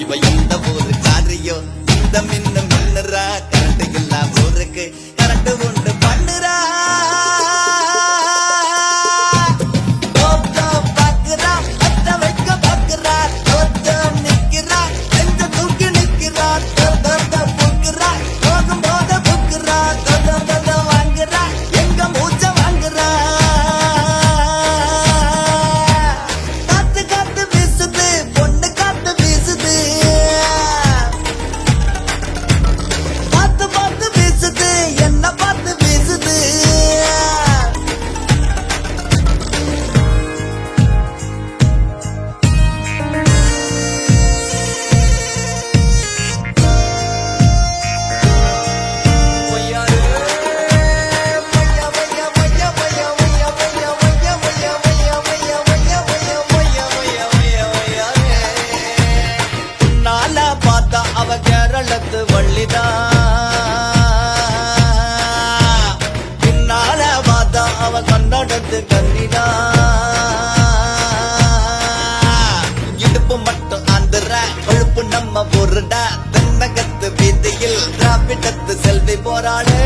இவ இந்த ஊரு காரியோ இந்த மின்னுறா கரண்ட் இல்ல ஊருக்கு கரண்ட் உண்டு பண்ணுறா அவ கேரளத்து வள்ளிதான் பின்னால பார்த்தா அவ கன்னடத்து கன்னிதான் இடுப்பு மட்டும் ஆந்திர கொழுப்பு நம்ம பொருடா தென்னகத்து வீதியில் திராவிடத்து செல்வி போராடு